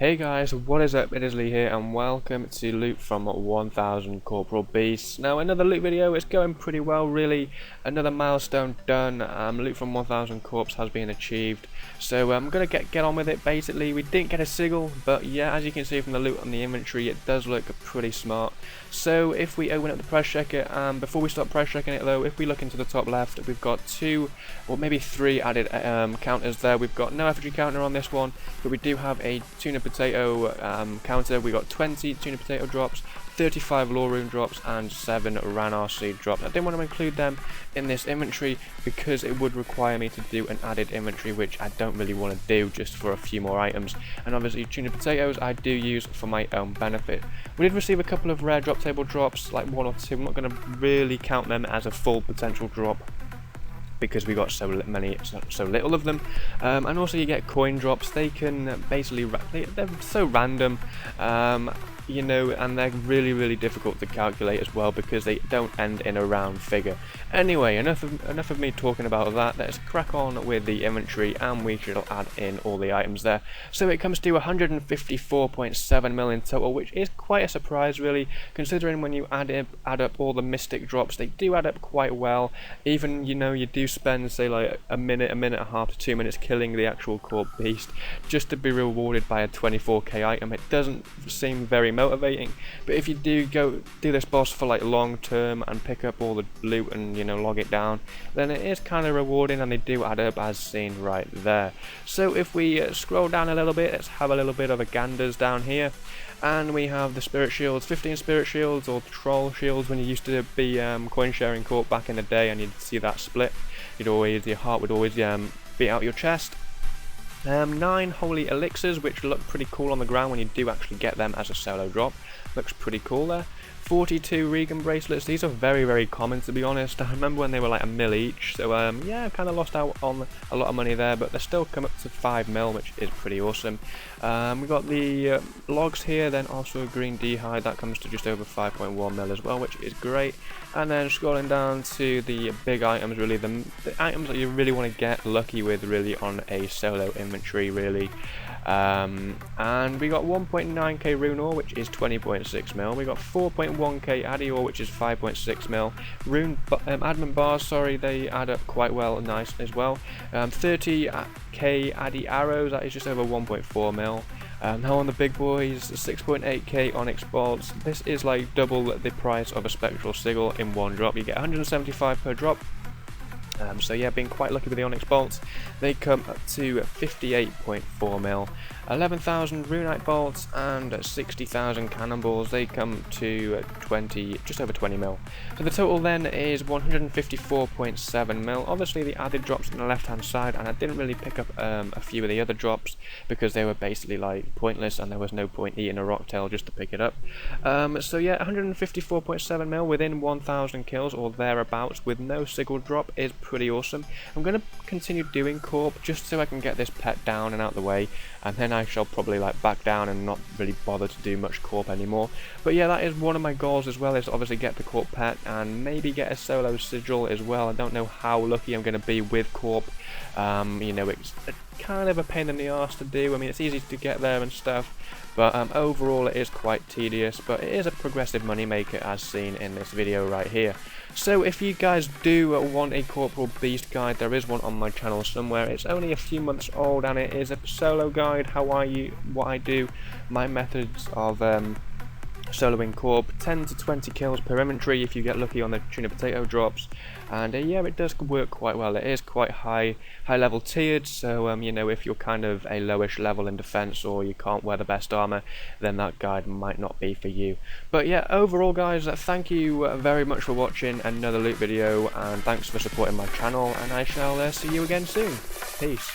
Hey guys, what is up? It is Lee here and welcome to Loot from 1000 Corporeal Beasts. Now another loot video, it's going pretty well really, another milestone done. Loot from 1000 Corpse has been achieved, so I'm going to get on with it basically. We didn't get a sigil, but yeah, as you can see from the loot on the inventory, it does look pretty smart. So if we open up the press checker, before we start press checking it though, if we look into the top left, we've got two, or maybe three added counters there. We've got no effigy counter on this one, but we do have a tuna potato counter. We got 20 tuna potato drops, 35 lore rune drops, and 7 Ranar seed drops. I didn't want to include them in this inventory because it would require me to do an added inventory, which I don't really want to do just for a few more items. And obviously tuna potatoes I do use for my own benefit. We did receive a couple of rare drop table drops, like 1 or 2. I'm not going to really count them as a full potential drop because we got so little of them, and also you get coin drops. They can basically they're so random, you know, and they're really difficult to calculate as well because they don't end in a round figure. Anyway, enough of me talking about that. Let's crack on with the inventory and we should add in all the items there. So it comes to 154.7 mil in total, which is quite a surprise really, considering when you add up all the mystic drops, they do add up quite well. Even, you know, you do spend say like a minute and a half to 2 minutes killing the actual core beast just to be rewarded by a 24k item. It doesn't seem very motivating, but if you do do this boss for like long term and pick up all the loot and, you know, log it down, then it is kind of rewarding and they do add up as seen right there. So if we scroll down a little bit, let's have a little bit of a ganders down here. And we have the spirit shields, 15 spirit shields or troll shields. When you used to be coin sharing corp back in the day and you'd see that split, your heart would always beat out your chest. 9 holy elixirs, which look pretty cool on the ground when you do actually get them as a solo drop. Looks pretty cool there. 42 Regan bracelets. These are very common, to be honest. I remember when they were like a mil each, so yeah, I've kind of lost out on a lot of money there, but they still come up to 5 mil, which is pretty awesome. We got the logs here, then also a green d'hide, that comes to just over 5.1 mil as well, which is great. And then scrolling down to the big items, really the items that you really want to get lucky with really on a solo inventory really. And we got 1.9k rune ore, which is 20.6 mil. We got 4.1k addy ore, which is 5.6 mil. Rune admin bars, sorry, they add up quite well, nice as well. 30k addy arrows, that is just over 1.4 mil. Now on the big boys, 6.8k onyx bolts. This is like double the price of a spectral sigil in one drop. You get 175 per drop. So yeah, being quite lucky with the onyx bolts. They come up to 58.4 mil. 11,000 runite bolts and 60,000 cannonballs. They come to just over 20 mil. So the total then is 154.7 mil. Obviously the added drops on the left hand side, and I didn't really pick up a few of the other drops because they were basically like pointless and there was no point eating a rocktail just to pick it up. So yeah, 154.7 mil within 1,000 kills or thereabouts with no sigil drop is pretty awesome. I'm going to continue doing corp just so I can get this pet down and out the way, and then I shall probably like back down and not really bother to do much corp anymore. But yeah, that is one of my goals as well, is obviously get the corp pet and maybe get a solo sigil as well. I don't know how lucky I'm going to be with corp. You know, it's kind of a pain in the arse to do. I mean, it's easy to get there and stuff, but overall it is quite tedious, but it is a progressive money maker as seen in this video right here. So if you guys do want a Corporeal Beast guide, there is one on my channel somewhere. It's only a few months old and it is a solo guide, what I do, my methods of soloing corp, 10 to 20 kills per inventory if you get lucky on the tuna potato drops, and yeah, it does work quite well. It is quite high level tiered, so you know, if you're kind of a lowish level in defense or you can't wear the best armor, then that guide might not be for you. But yeah, overall guys, thank you very much for watching another loot video, and thanks for supporting my channel, and I shall see you again soon. Peace.